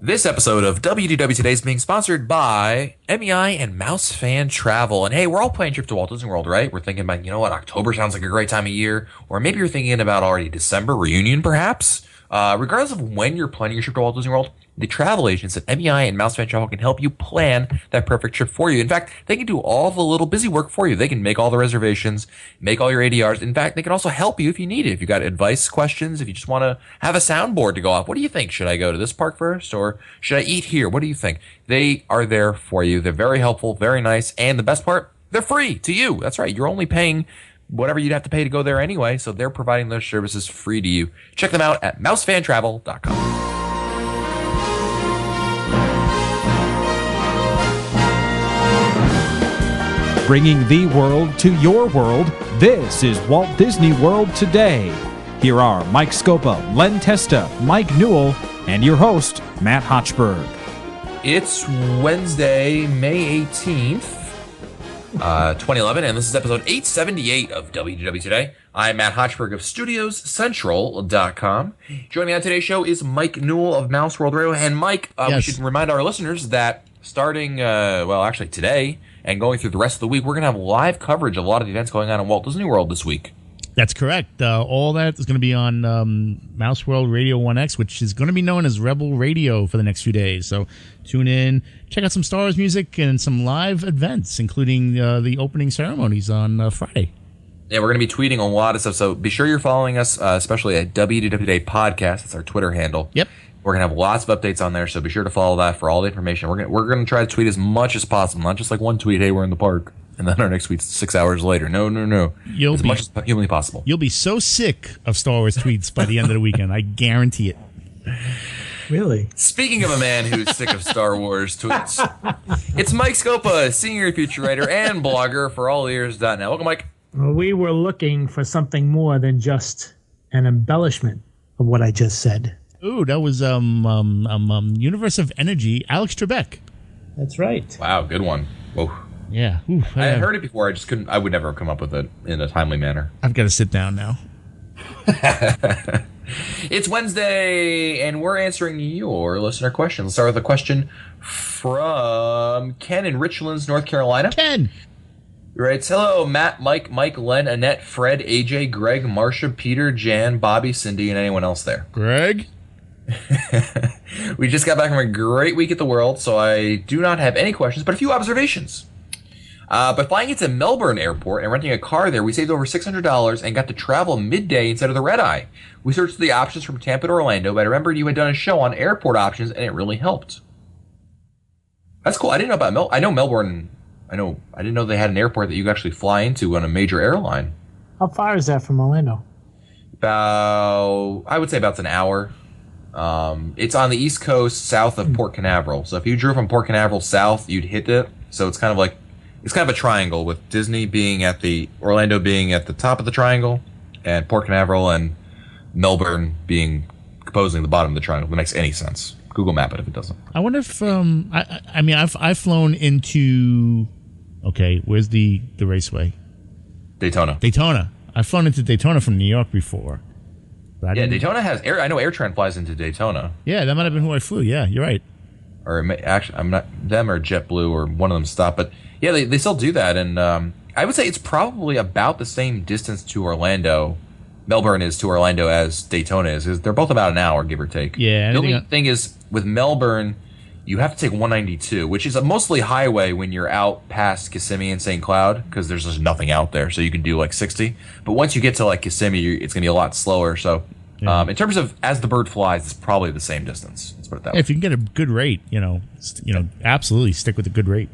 This episode of WDW Today is being sponsored by MEI and Mouse Fan Travel. And hey, we're all planning a trip to Walt Disney World, right? We're thinking about, October sounds like a great time of year. Or maybe you're thinking about already December reunion, perhaps. Regardless of when you're planning your trip to Walt Disney World, the travel agents at MEI and Mouse Fan Travel can help you plan that perfect trip for you. In fact, they can do all the little busy work for you. They can make all the reservations, make all your ADRs. In fact, they can also help you if you need it. If you got advice questions, if you just want to have a soundboard to go off, what do you think? Should I go to this park first or should I eat here? What do you think? They are there for you. They're very helpful, very nice, and the best part, they're free to you. That's right. You're only paying whatever you'd have to pay to go there anyway, so they're providing their services free to you. Check them out at mousefantravel.com. Bringing the world to your world, this is Walt Disney World Today. Here are Mike Scopa, Len Testa, Mike Newell, and your host, Matt Hochberg. It's Wednesday, May 18th, 2011, and this is episode 878 of WDW Today. I'm Matt Hochberg of StudiosCentral.com. Joining me on today's show is Mike Newell of Mouse World Radio. And Mike, Yes. We should remind our listeners that starting, actually today and going through the rest of the week, we're going to have live coverage of a lot of the events going on in Walt Disney World this week. That's correct. All that is going to be on Mouse World Radio 1X, which is going to be known as Rebel Radio for the next few days. So tune in, check out some Star Wars music and some live events, including the opening ceremonies on Friday. Yeah, we're going to be tweeting a lot of stuff, so be sure you're following us, especially at WDW Today Podcast. That's our Twitter handle. Yep. We're going to have lots of updates on there, so be sure to follow that for all the information. We're going to try to tweet as much as possible, not just like one tweet, hey, we're in the park, and then our next tweet's 6 hours later. No. As much as humanly possible. You'll be so sick of Star Wars tweets by the end of the weekend. I guarantee it. Really? Speaking of a man who's sick of Star Wars tweets, it's Mike Scopa, senior feature writer and blogger for alleears.net. Welcome, Mike. Well, we were looking for something more than just an embellishment of what I just said. Ooh, that was Universe of Energy, Alex Trebek. That's right. Wow, good one. Whoa. Yeah. Ooh, I had heard it before. I just couldn't. I would never come up with it in a timely manner. I've got to sit down now. It's Wednesday, and we're answering your listener questions. Let's start with a question from Ken in Richlands, North Carolina. Ken. He writes, hello, Matt, Mike, Len, Annette, Fred, AJ, Greg, Marcia, Peter, Jan, Bobby, Cindy, and anyone else there. Greg. We just got back from a great week at the World, so I do not have any questions, but a few observations. By flying into Melbourne Airport and renting a car there, we saved over $600 and got to travel midday instead of the red eye. We searched the options from Tampa to Orlando, but I remembered you had done a show on airport options, and it really helped. That's cool. I didn't know about I know Melbourne. I didn't know they had an airport that you could actually fly into on a major airline. How far is that from Orlando? I would say about an hour. It's on the East Coast, south of Port Canaveral. So if you drew from Port Canaveral south, you'd hit it. So it's kind of a triangle with Disney being Orlando being at the top of the triangle, and Port Canaveral and Melbourne being composing the bottom of the triangle. If it makes any sense. Google Map it if it doesn't. I wonder if I've flown into. Okay, where's the raceway? Daytona. I've flown into Daytona from New York before. Yeah, Daytona has air. I know AirTran flies into Daytona. Yeah, that might have been who I flew. Yeah, you're right. Or actually, I'm not them or JetBlue or one of them stopped. But yeah, they still do that, and I would say it's probably about the same distance to Orlando. Melbourne is to Orlando as Daytona is. They're both about an hour, give or take. Yeah. The only thing is with Melbourne, you have to take 192, which is a mostly highway when you're out past Kissimmee and St. Cloud, because there's just nothing out there, so you can do like 60. But once you get to like Kissimmee, it's going to be a lot slower. So in terms of as the bird flies, it's probably the same distance. Let's put it that way. If you can get a good rate, absolutely stick with a good rate.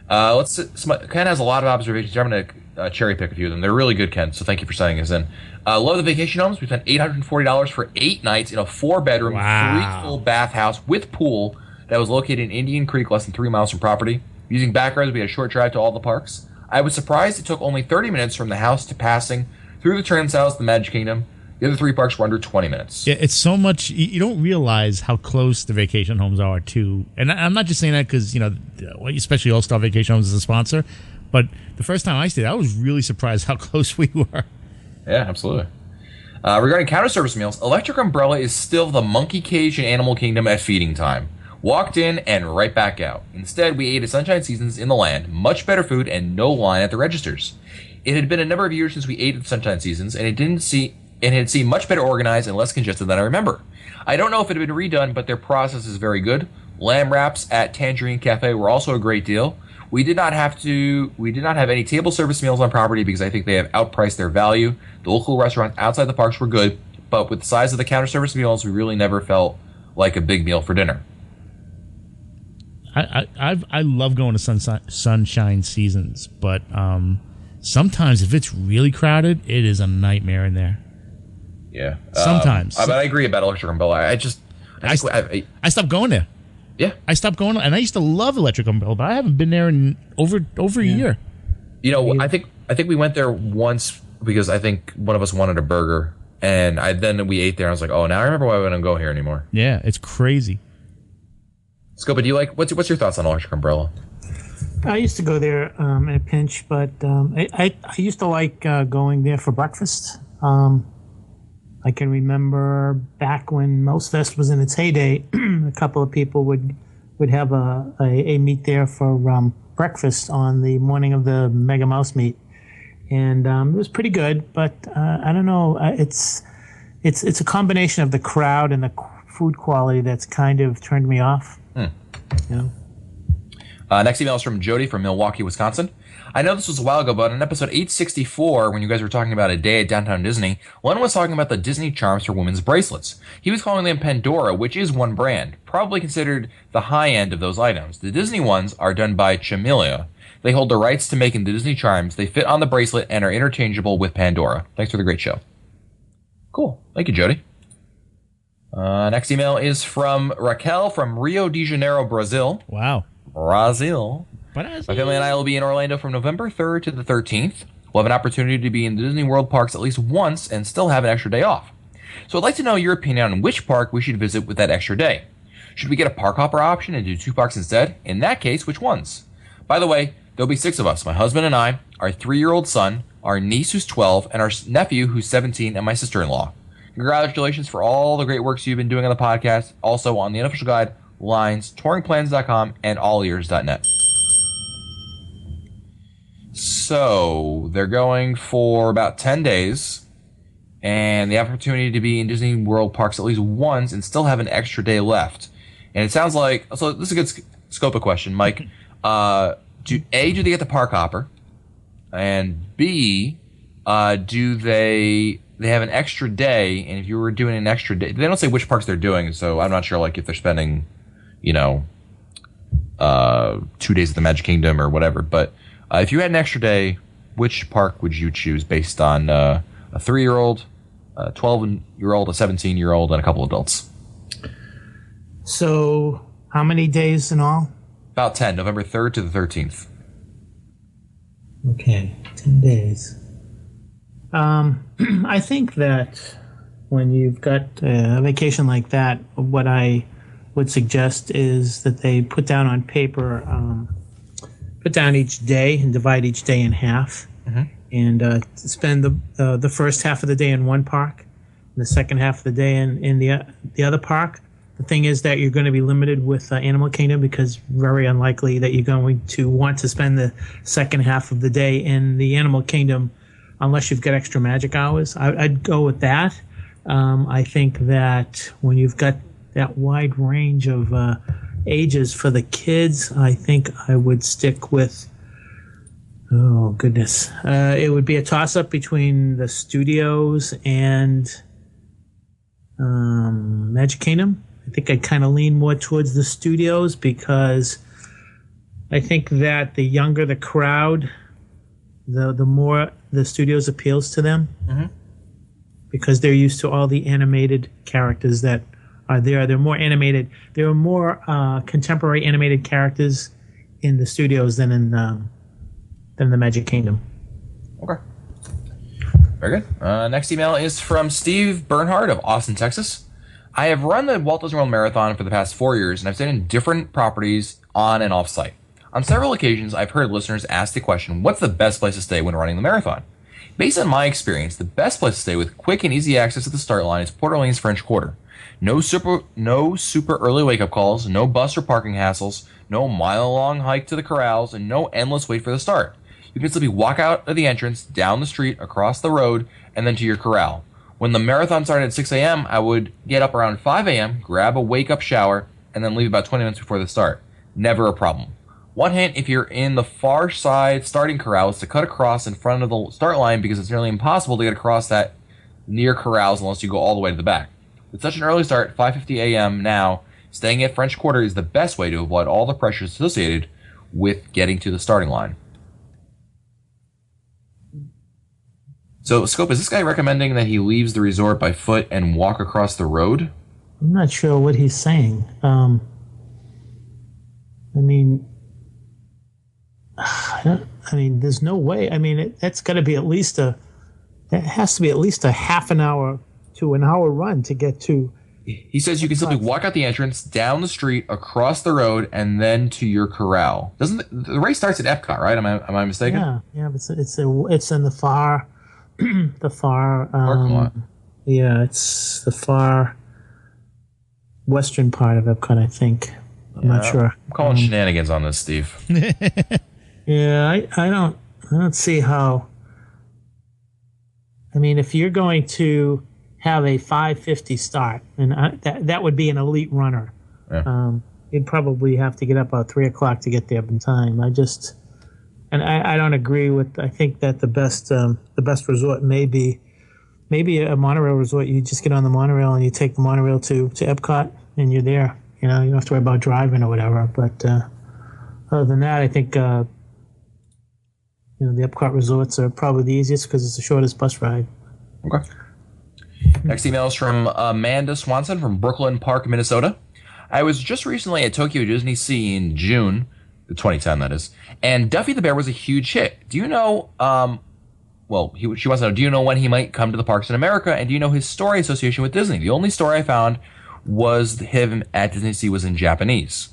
Ken has a lot of observations. I'm going to cherry pick a few of them. They're really good, Ken, so thank you for sending us in. Love the vacation homes. We spent $840 for 8 nights in a 4-bedroom, 3 full bathhouse with pool that was located in Indian Creek, less than 3 miles from property. Using back roads, we had a short drive to all the parks. I was surprised it took only 30 minutes from the house to passing through the Transhouse, the Magic Kingdom. The other 3 parks were under 20 minutes. Yeah, it's so much. You don't realize how close the vacation homes are to. And I'm not just saying that because, especially All Star Vacation Homes is a sponsor. But the first time I stayed, I was really surprised how close we were. Yeah, absolutely. Regarding counter service meals, Electric Umbrella is still the monkey cage in Animal Kingdom at feeding time. Walked in and right back out. Instead, we ate at Sunshine Seasons in the land, much better food and no line at the registers. It had been a number of years since we ate at Sunshine Seasons, and it had seemed much better organized and less congested than I remember. I don't know if it had been redone, but their process is very good. Lamb wraps at Tangerine Cafe were also a great deal. We did not have any table service meals on property because I think they have outpriced their value. The local restaurants outside the parks were good, but with the size of the counter service meals, we really never felt like a big meal for dinner. I love going to Sunshine Seasons, but sometimes if it's really crowded, it is a nightmare in there. Yeah, sometimes. But I agree about Electric Umbrella. I stopped going there. Yeah, I stopped going, and I used to love Electric Umbrella, but I haven't been there in over a year. You know, I think we went there once because I think one of us wanted a burger, and then we ate there. And I was like, oh, now I remember why we don't go here anymore. Yeah, it's crazy. Scopa, do you like what's your thoughts on Electric Umbrella? I used to go there in a pinch, but I used to like going there for breakfast. I can remember back when Mouse Fest was in its heyday, a couple of people would have a meet there for breakfast on the morning of the Mega Mouse meet, and it was pretty good. But I don't know, it's a combination of the crowd and the food quality that's kind of turned me off. You know? Next email is from Jody from Milwaukee, Wisconsin. I know this was a while ago, but in episode 864, when you guys were talking about a day at Downtown Disney, Len was talking about the Disney charms for women's bracelets. He was calling them Pandora, which is one brand, probably considered the high end of those items. The Disney ones are done by Chamelia. They hold the rights to making the Disney charms. They fit on the bracelet and are interchangeable with Pandora. Thanks for the great show. Cool. Thank you, Jody. Next email is from Raquel from Rio de Janeiro, Brazil. Wow. Brazil. My family and I will be in Orlando from November 3rd to the 13th. We'll have an opportunity to be in the Disney World parks at least once and still have an extra day off. So I'd like to know your opinion on which park we should visit with that extra day. Should we get a park hopper option and do 2 parks instead? In that case, which ones? By the way, there'll be 6 of us, my husband and I, our 3-year-old son, our niece who's 12, and our nephew who's 17, and my sister-in-law. Congratulations for all the great works you've been doing on the podcast, also on the unofficial guide, lines, touringplans.com, and allears.net. So they're going for about 10 days and the opportunity to be in Disney World parks at least once and still have an extra day left. And it sounds like, so this is a good scope of question, Mike. Do they get the park hopper? And B, do they have an extra day? And if you were doing an extra day, they don't say which parks they're doing, so I'm not sure like if they're spending, 2 days at the Magic Kingdom or whatever, but if you had an extra day, which park would you choose based on a 3-year-old, a 12-year-old, a 17-year-old, and a couple adults? So how many days in all? About 10, November 3rd to the 13th. Okay, 10 days. I think that when you've got a vacation like that, what I would suggest is that they put down on paper put down each day and divide each day in half, and spend the first half of the day in one park, and the second half of the day in the other park. The thing is that you're going to be limited with Animal Kingdom because very unlikely that you're going to want to spend the second half of the day in the Animal Kingdom unless you've got extra magic hours. I'd go with that. I think that when you've got that wide range of ages for the kids, I think I would stick with, oh goodness, it would be a toss-up between the studios and Magic Kingdom. I think I'd kind of lean more towards the studios because I think that the younger the crowd, the more the studios appeals to them, because they're used to all the animated characters that are there. They're more animated. There are more contemporary animated characters in the studios than in the Magic Kingdom. Okay. Very good. Next email is from Steve Bernhard of Austin, Texas. I have run the Walt Disney World Marathon for the past 4 years, and I've stayed in different properties on and off site. On several occasions, I've heard listeners ask the question, what's the best place to stay when running the marathon? Based on my experience, the best place to stay with quick and easy access to the start line is Port Orleans French Quarter. No super early wake-up calls, no bus or parking hassles, no mile-long hike to the corrals, and no endless wait for the start. You can simply walk out of the entrance, down the street, across the road, and then to your corral. When the marathon started at 6 a.m., I would get up around 5 a.m., grab a wake-up shower, and then leave about 20 minutes before the start. Never a problem. One hint, if you're in the far side starting corral, is to cut across in front of the start line because it's nearly impossible to get across that near corrals unless you go all the way to the back. With such an early start, 5:50 a.m. now, staying at French Quarter is the best way to avoid all the pressures associated with getting to the starting line. So, Scope, is this guy recommending that he leaves the resort by foot and walk across the road? I'm not sure what he's saying. There's no way. That's got to be it has to be at least a half an hour to an hour run to get to. He says you can simply walk out the entrance, down the street, across the road, and then to your corral. Doesn't the race starts at Epcot, right? Am I mistaken? Yeah, but it's in the far, parking lot. Yeah, it's the far western part of Epcot, I think. I'm not sure. I'm calling shenanigans on this, Steve. Yeah, I don't see how. If you're going to have a 5:50 start, and that would be an elite runner, you'd probably have to get up about 3 o'clock to get there in time. I don't agree with. I think that the best resort may be a monorail resort. You just get on the monorail and you take the monorail to Epcot, and you're there. You don't have to worry about driving or whatever. But other than that, I think the Epcot resorts are probably the easiest because it's the shortest bus ride. Okay. Next email is from Amanda Swanson from Brooklyn Park, Minnesota. I was just recently at Tokyo Disney Sea in June, 2010 that is, and Duffy the Bear was a huge hit. Do you know, she wants to know, do you know when he might come to the parks in America, and do you know his story association with Disney? The only story I found was him at Disney Sea was in Japanese.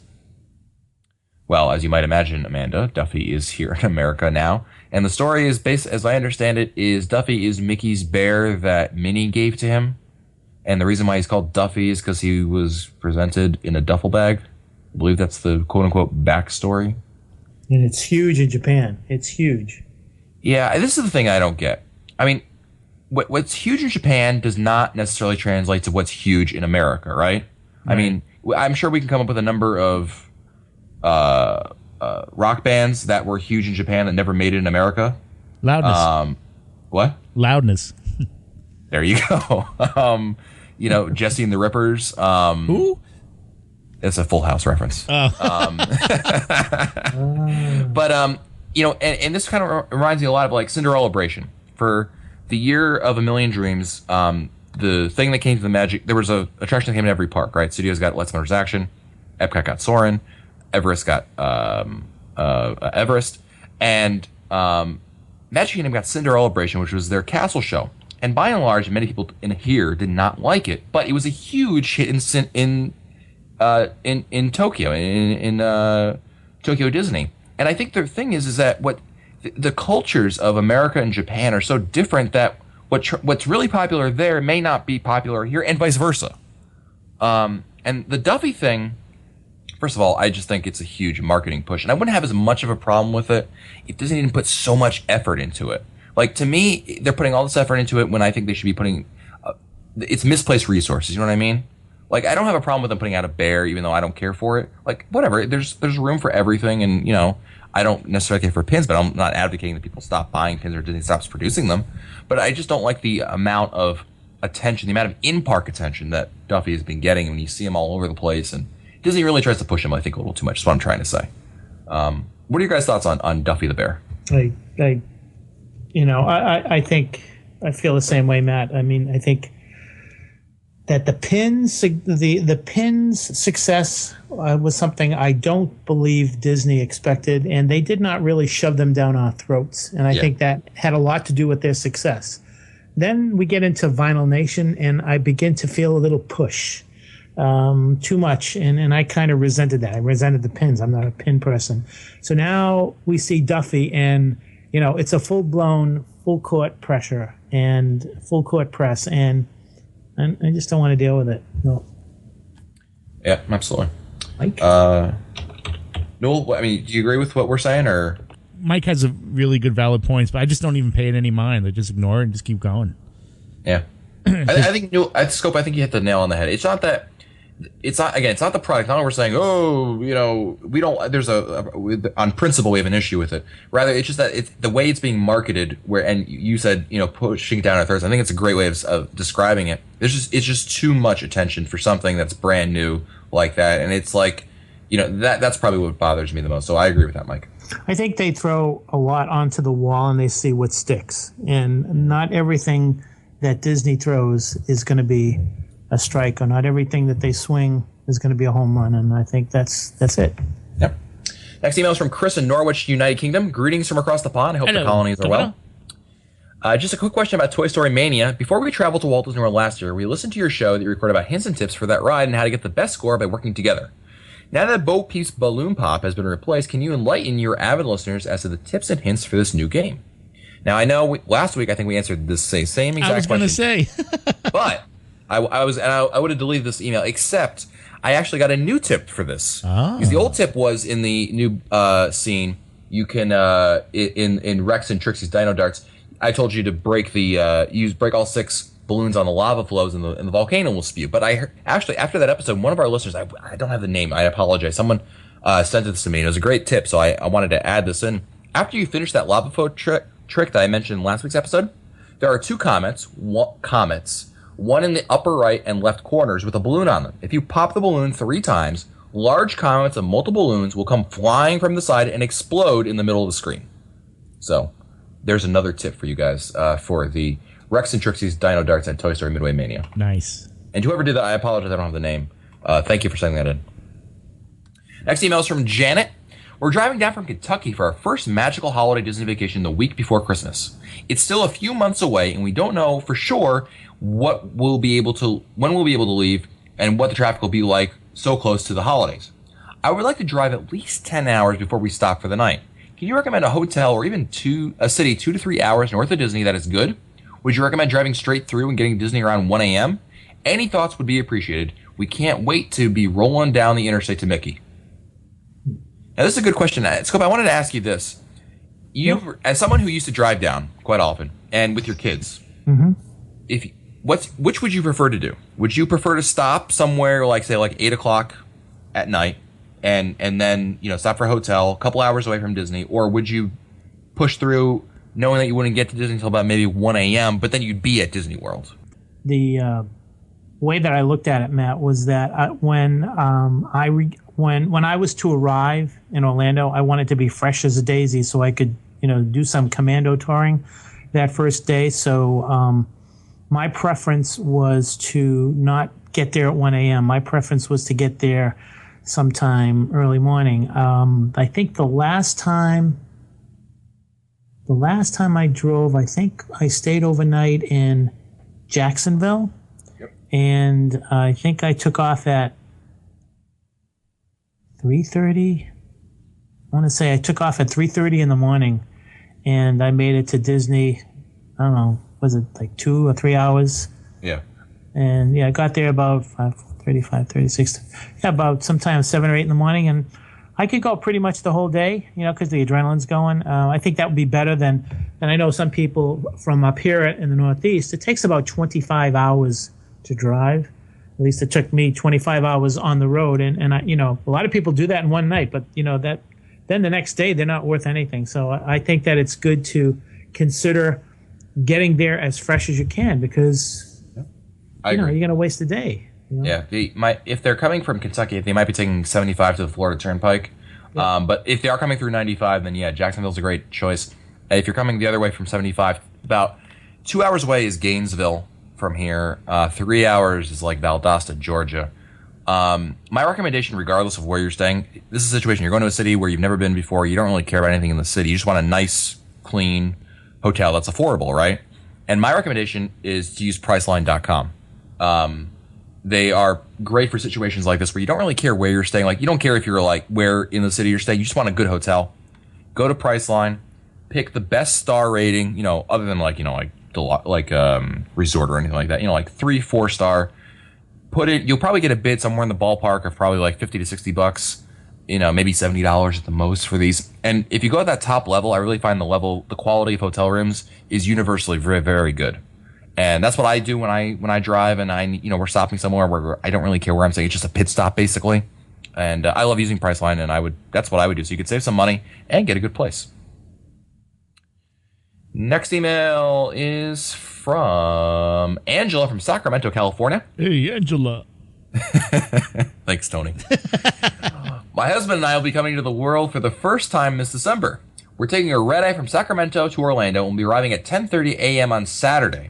Well, as you might imagine, Amanda, Duffy is here in America now. And the story is based, as I understand it, is Duffy is Mickey's bear that Minnie gave to him. And the reason why he's called Duffy is because he was presented in a duffel bag. I believe that's the quote-unquote backstory. And it's huge in Japan. It's huge. Yeah, this is the thing I don't get. What's huge in Japan does not necessarily translate to what's huge in America, right? I'm sure we can come up with a number of rock bands that were huge in Japan that never made it in America. Loudness. What? Loudness. There you go. Jesse and the Rippers. Who? It's a Full House reference. Oh. But and this kind of reminds me a lot of like Cinderella Celebration. For the Year of a Million Dreams, the thing that came to the Magic, there was a attraction that came in every park, right? Studios got Let's Motors Action, Epcot got Soarin', Everest got Everest, and Magic Kingdom got Cinderella Celebration, which was their castle show. And by and large, many people in here did not like it, but it was a huge hit in Tokyo, in Tokyo Disney. And I think the thing is that what the cultures of America and Japan are so different that what's really popular there may not be popular here, and vice versa. And the Duffy thing, first of all, I just think it's a huge marketing push, and I wouldn't have as much of a problem with it if Disney didn't put so much effort into it. Like, to me, they're putting all this effort into it when I think they should be putting it's misplaced resources. You know what I mean? Like, I don't have a problem with them putting out a bear, even though I don't care for it. Like, whatever. There's room for everything, and I don't necessarily care for pins, but I'm not advocating that people stop buying pins or Disney stops producing them. But I just don't like the amount of attention, the amount of in-park attention that Duffy has been getting when you see him all over the place, and Disney really tries to push him, I think, a little too much. That's what I'm trying to say. What are your guys' thoughts on Duffy the Bear? I think I feel the same way, Matt. I think that the pins success was something I don't believe Disney expected, and they did not really shove them down our throats. And I think that had a lot to do with their success. Then we get into Vinyl Nation, and I begin to feel a little push, too much, and I kind of resented that. I resented the pins. I'm not a pin person. So now we see Duffy, and it's a full-blown full court pressure and full court press, and I just don't want to deal with it. No. Yeah, absolutely. Mike? Noel, I mean, do you agree with what we're saying, or? Mike has a really good valid points, but I just don't even pay it any mind. I just ignore it and just keep going. Yeah. I think, Noel, at Scope, I think you hit the nail on the head. It's not that. It's not the product. Not that we're saying, oh, we don't. There's on principle we have an issue with it. Rather, it's just that it's the way it's being marketed. And you said, pushing down our thirst. I think it's a great way of describing it. It's just too much attention for something that's brand new like that. And it's like, that's probably what bothers me the most. So I agree with that, Mike. I think they throw a lot onto the wall and they see what sticks. And not everything that Disney throws is going to be a strike, or not everything that they swing is going to be a home run, and I think that's it. Yep. Next email is from Chris in Norwich, United Kingdom. Greetings from across the pond. I hope the colonies are well. Just a quick question about Toy Story Mania. Before we traveled to Walt Disney World last year, we listened to your show that you recorded about hints and tips for that ride and how to get the best score by working together. Now that Bo Peep's Balloon Pop has been replaced, can you enlighten your avid listeners as to the tips and hints for this new game? Now, I know last week I think we answered the same exact question. I was going to say. But I would have deleted this email, except I actually got a new tip for this. Oh. Because the old tip was in the new scene, you can in Rex and Trixie's Dino Darts, I told you to break break all 6 balloons on the lava flows and the volcano will spew. But actually after that episode, one of our listeners, I don't have the name, I apologize. Someone sent this to me. And it was a great tip, so I wanted to add this in. After you finish that lava flow trick that I mentioned in last week's episode, there are 2 comets, one in the upper right and left corners with a balloon on them. If you pop the balloon 3 times, large comets of multiple balloons will come flying from the side and explode in the middle of the screen. So, there's another tip for you guys for the Rex and Trixie's Dino Darts and Toy Story Midway Mania. Nice. And whoever did that, I apologize, I don't have the name. Thank you for sending that in. Next email is from Janet. We're driving down from Kentucky for our first magical holiday Disney vacation the week before Christmas. It's still a few months away, and we don't know for sure when we'll be able to leave and what the traffic will be like so close to the holidays. I would like to drive at least 10 hours before we stop for the night. Can you recommend a hotel or even a city 2 to 3 hours north of Disney that is good? Would you recommend driving straight through and getting to Disney around 1 a.m.? Any thoughts would be appreciated. We can't wait to be rolling down the interstate to Mickey. Now, this is a good question. Scope, I wanted to ask you this. As someone who used to drive down quite often, and with your kids, which would you prefer to do? Would you prefer to stop somewhere like 8 o'clock at night and then stop for a hotel a couple hours away from Disney, or would you push through knowing that you wouldn't get to Disney until about maybe 1 a.m., but then you'd be at Disney World? The way that I looked at it, Matt, was that when I was to arrive in Orlando, I wanted to be fresh as a daisy so I could, do some commando touring that first day. So my preference was to not get there at 1 a.m. My preference was to get there sometime early morning. I think the last time I drove, I think I stayed overnight in Jacksonville. Yep. And I think I took off at 3:30. I want to say I took off at 3:30 in the morning, and I made it to Disney. I don't know, was it like 2 or 3 hours? Yeah. And I got there about 5:30, 5:36. Yeah, about sometime 7 or 8 in the morning, and I could go pretty much the whole day, because the adrenaline's going. I think that would be better than I know some people from up here in the Northeast. It takes about 25 hours to drive. At least it took me 25 hours on the road, and I, a lot of people do that in one night, but that then the next day they're not worth anything. So I think that it's good to consider getting there as fresh as you can, because you're going to waste a day. Yeah, if they're coming from Kentucky, they might be taking 75 to the Florida Turnpike. Yeah. But if they are coming through 95, then Jacksonville's a great choice. If you're coming the other way from 75, about 2 hours away is Gainesville from here. 3 hours is like Valdosta, Georgia. My recommendation, regardless of where you're staying, this is a situation. You're going to a city where you've never been before. You don't really care about anything in the city. You just want a nice, clean hotel that's affordable, right? And my recommendation is to use Priceline.com. They are great for situations like this where you don't really care where you're staying. Like, you don't care if you're where in the city you're staying. You just want a good hotel. Go to Priceline. pick the best star rating, other than like resort or anything like that, like 3-4 star. You'll probably get a bid somewhere in the ballpark of probably like $50 to $60, maybe $70 at the most for these. And if you go at that top level, I really find the quality of hotel rooms is universally very, very good. And that's what I do when I drive and we're stopping somewhere where I don't really care where I'm staying. It's just a pit stop basically. And I love using Priceline, and that's what I would do. So you could save some money and get a good place. Next email is from Angela from Sacramento, California. Hey, Angela. Thanks, Tony. My husband and I will be coming to the world for the first time this December. We're taking a red-eye from Sacramento to Orlando and we'll be arriving at 10:30 a.m. on Saturday.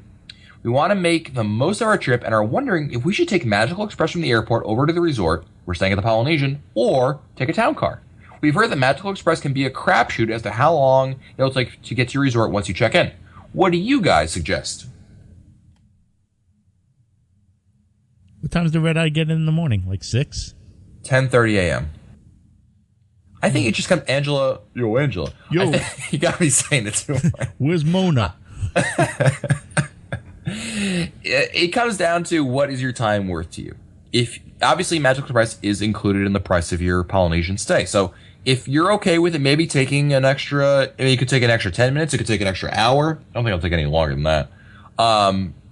We want to make the most of our trip and are wondering if we should take Magical Express from the airport over to the resort, we're staying at the Polynesian, or take a town car. We've heard that Magical Express can be a crapshoot as to how long it'll take to get to your resort once you check in. What do you guys suggest? What time does the red eye get in the morning? Like 6? 10:30 a.m. I think it just comes, Angela. Yo, Angela. Yo. You got me saying it too. Where's Mona? It comes down to what is your time worth to you. If obviously Magical Express is included in the price of your Polynesian stay, so if you're okay with it, maybe taking an extra, you could take an extra 10 minutes, it could take an extra hour. I don't think it'll take any longer than that.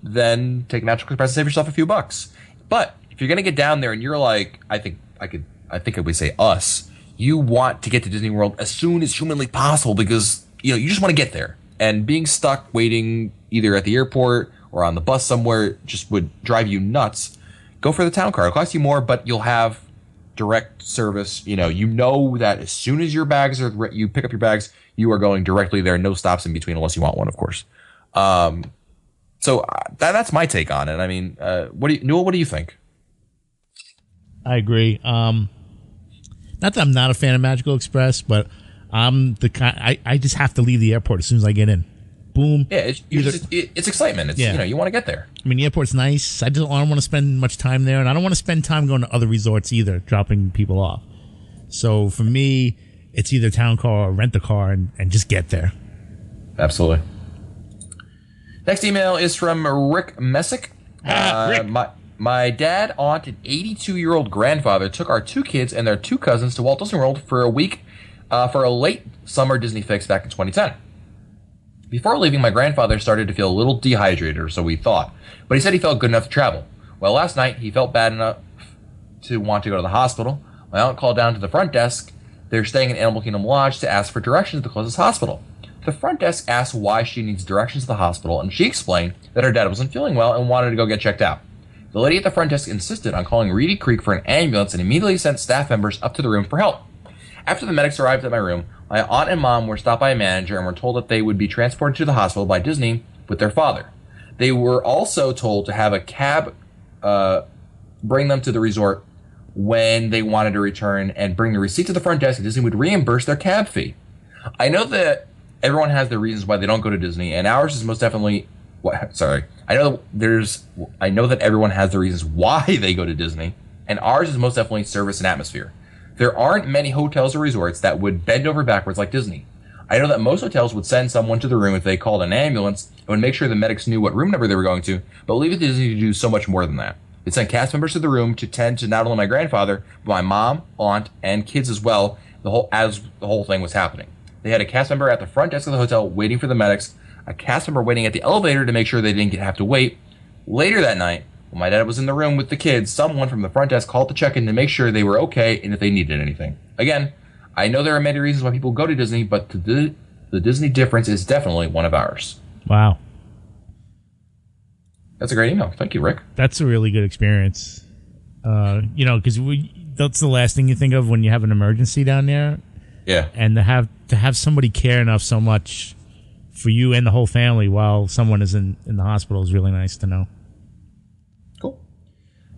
Then take Magical Express and save yourself a few bucks. But if you're gonna get down there and you're like, I think I would say us, you want to get to Disney World as soon as humanly possible because you just want to get there. And being stuck waiting either at the airport or on the bus somewhere just would drive you nuts. Go for the town car. It'll cost you more, but you'll have direct service. You know that as soon as you pick up your bags, you are going directly there. No stops in between unless you want one, of course. So that's my take on it. I mean, Newell, what do you think? I agree. Not that I'm not a fan of Magical Express, but I'm the kind. I just have to leave the airport as soon as I get in. Boom. Yeah, it's excitement. It's you want to get there. I mean, the airport's nice. I don't want to spend much time there, and I don't want to spend time going to other resorts either, dropping people off. So for me, it's either town car or rent a car and just get there. Absolutely. Next email is from Rick Messick. Rick. My dad, aunt, and 82-year-old grandfather took our 2 kids and their 2 cousins to Walt Disney World for a week for a late summer Disney fix back in 2010. Before leaving, my grandfather started to feel a little dehydrated, or so we thought, but he said he felt good enough to travel. Well, last night, he felt bad enough to want to go to the hospital. My aunt called down to the front desk. They're staying in Animal Kingdom Lodge to ask for directions to the closest hospital. The front desk asked why she needs directions to the hospital, and she explained that her dad wasn't feeling well and wanted to go get checked out. The lady at the front desk insisted on calling Reedy Creek for an ambulance and immediately sent staff members up to the room for help. After the medics arrived at my room, my aunt and mom were stopped by a manager and were told that they would be transported to the hospital by Disney with their father. They were also told to have a cab bring them to the resort when they wanted to return and bring the receipt to the front desk, and Disney would reimburse their cab fee. I know that everyone has their reasons why they don't go to Disney, and ours is most definitely... I know that everyone has the reasons why they go to Disney, and ours is most definitely service and atmosphere. There aren't many hotels or resorts that would bend over backwards like Disney. I know that most hotels would send someone to the room if they called an ambulance and would make sure the medics knew what room number they were going to, but leave it to Disney to do so much more than that. They sent cast members to the room to tend to not only my grandfather, but my mom, aunt, and kids as well, as the whole thing was happening. They had a cast member at the front desk of the hotel waiting for the medics, a cast member waiting at the elevator to make sure they didn't have to wait. Later that night, when my dad was in the room with the kids, someone from the front desk called to check in to make sure they were okay and if they needed anything. Again, I know there are many reasons why people go to Disney, but the Disney difference is definitely one of ours. Wow. That's a great email. Thank you, Rick. That's a really good experience. Because that's the last thing you think of when you have an emergency down there. Yeah. And to have somebody care enough so much for you and the whole family while someone is in the hospital is really nice to know. Cool.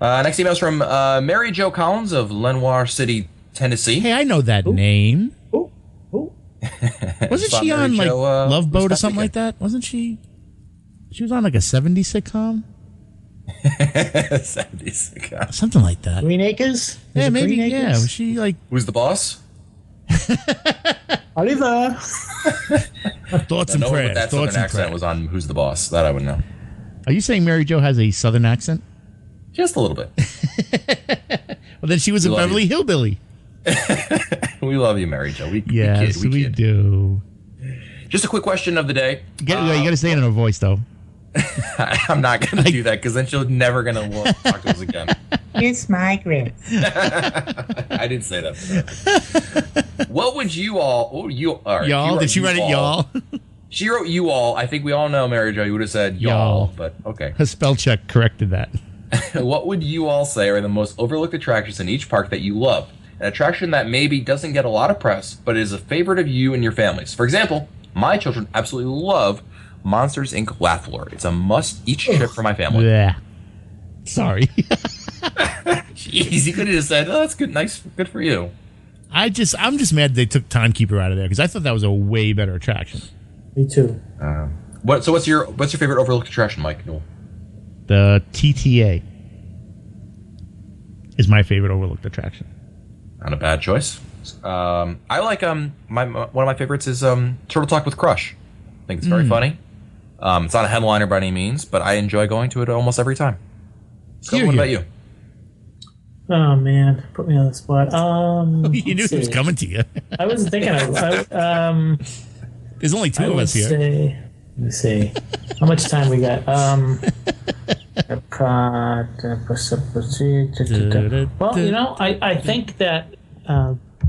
Next email is from Mary Jo Collins of Lenoir City, Tennessee. Hey, I know that name. Oh. Wasn't she on like Love Boat or something like that? Wasn't she? She was on like a 70s sitcom? 70s sitcom. Something like that. Green Acres? Yeah, maybe. Yeah, was she like... Who's the boss? Oliver. Thoughts and No one with prayers. that Thoughts southern and accent prayers. was on Who's the Boss. That I would know. Are you saying Mary Jo has a southern accent? Just a little bit. Well, then she was a love Beverly you. Hillbilly. We love you, Mary Jo. Yes, we kid. do. Just a quick question of the day. You got to say it in her voice, though. I'm not going to do that because then she's never going to talk to us again. It's Margaret. I didn't say that. What would you all? Oh, you all right, Y'all? Did she write it y'all? She wrote you all. I think we all know, Mary Jo. You would have said y'all, but okay. Her spell check corrected that. What would you all say are the most overlooked attractions in each park that you love? An attraction that maybe doesn't get a lot of press, but is a favorite of you and your families. For example, my children absolutely love Monsters Inc. Laugh Floor. It's a must-eat trip for my family. Yeah. Sorry. Jeez, you could have just said, "Oh, that's good, nice, good for you." I'm just mad they took Timekeeper out of there because I thought that was a way better attraction. Me too. What's your favorite overlooked attraction, Mike Newell? The TTA is my favorite overlooked attraction. Not a bad choice. I like one of my favorites is Turtle Talk with Crush. I think it's very funny. It's not a headliner by any means, but I enjoy going to it almost every time. So, Hear what you. about you? Oh man, put me on the spot. You knew let's it was see. coming to you. I wasn't thinking. There's only two I of would us here. say. Let me see. How much time we got? Well, you know, I think that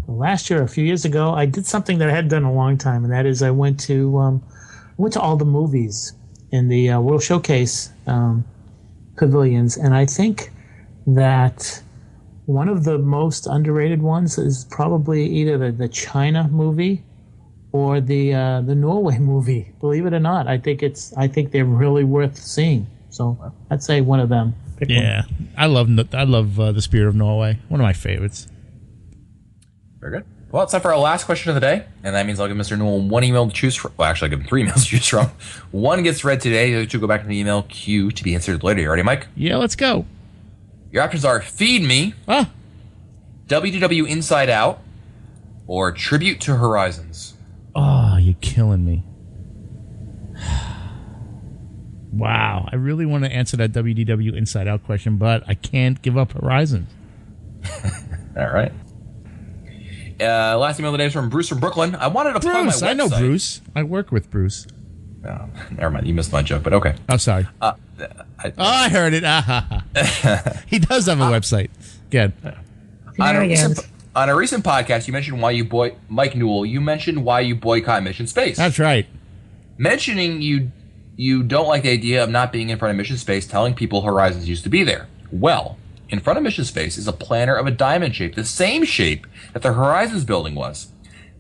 last year, a few years ago, I did something that I hadn't done in a long time, and that is I went to all the movies in the World Showcase pavilions, and I think that one of the most underrated ones is probably either the China movie or the Norway movie. Believe it or not, I think they're really worth seeing. So I'd say one of them. Pick one. Yeah, I love the Spirit of Norway. One of my favorites. Very good. Well, it's time for our last question of the day, and that means I'll give Mr. Newell one email to choose from. Well, actually, I'll give him 3 emails to choose from. One gets read today, the other 2 go back to the email queue to be inserted later. You ready, Mike? Yeah, let's go. Your options are Feed Me, Ah, WDW Inside Out, or Tribute to Horizons. oh, you're killing me. Wow, I really want to answer that WDW Inside Out question, but I can't give up Horizon. All right. Last email of the day is from Bruce from Brooklyn. I wanted to plug my Bruce, website. I know Bruce. I work with Bruce. Oh, never mind. You missed my joke, but okay. Oh, sorry. I heard it. Ah, ha, ha. He does have a website. Good. On a, Shenanigans. on a recent podcast, you mentioned Mike Newell, you mentioned why you boycott Mission Space. That's right. Mentioning you don't like the idea of not being in front of Mission Space, telling people Horizons used to be there. Well, in front of Mission Space is a planter of a diamond shape, the same shape that the Horizons building was.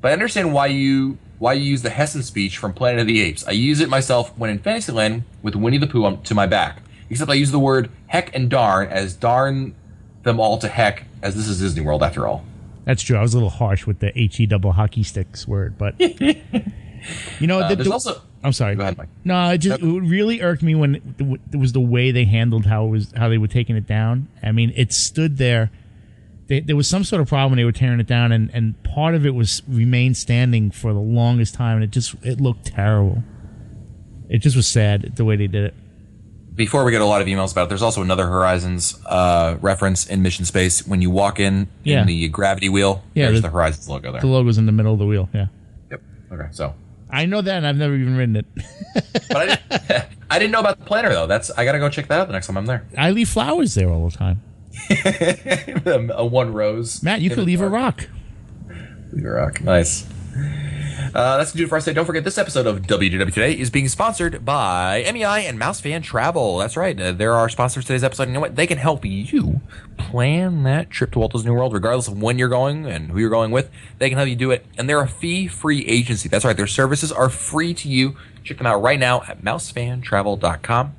But I understand why you use the Hessen speech from Planet of the Apes. I use it myself when in Fantasyland with Winnie the Pooh to my back. Except I use the word heck and darn as darn them all to heck, as this is Disney World after all. That's true. I was a little harsh with the HE double hockey sticks word, but you know, There's also... I'm sorry. Go ahead, Mike. No, it really irked me when it was the way they handled how they were taking it down. I mean, it stood there. There was some sort of problem when they were tearing it down, and part of it was remained standing for the longest time, and it looked terrible. It just was sad the way they did it. Before we get a lot of emails about it, there's also another Horizons reference in Mission Space. When you walk in the gravity wheel, there's the Horizons logo there. The logo's in the middle of the wheel, yeah. Yep. Okay, so... I know that, and I've never even ridden it. But I didn't know about the planner, though. I got to go check that out the next time I'm there. I leave flowers there all the time. A one rose. Matt, you could leave a rock. Leave a rock. Nice. That's to do it for us today. Don't forget, this episode of WDW Today is being sponsored by MEI and Mouse Fan Travel. That's right. They're our sponsors today's episode. You know what? They can help you plan that trip to Walt Disney World, regardless of when you're going and who you're going with. They can help you do it. And they're a fee-free agency. That's right. Their services are free to you. Check them out right now at mousefantravel.com.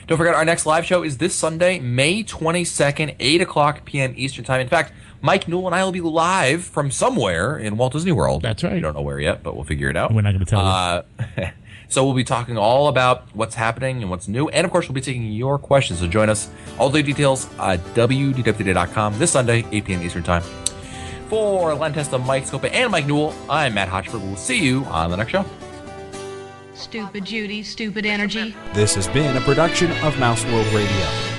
Don't forget, our next live show is this Sunday, May 22nd, 8 o'clock p.m. Eastern Time. In fact, Mike Newell and I will be live from somewhere in Walt Disney World. That's right. We don't know where yet, but we'll figure it out. We're not going to tell you. So we'll be talking all about what's happening and what's new. And, of course, we'll be taking your questions. So join us. All the details at wdwtoday.com this Sunday, 8 p.m. Eastern Time. For Len Testa, Mike Scopa, and Mike Newell, I'm Matt Hotchford. We'll see you on the next show. Stupid Judy, stupid energy. This has been a production of Mouse World Radio.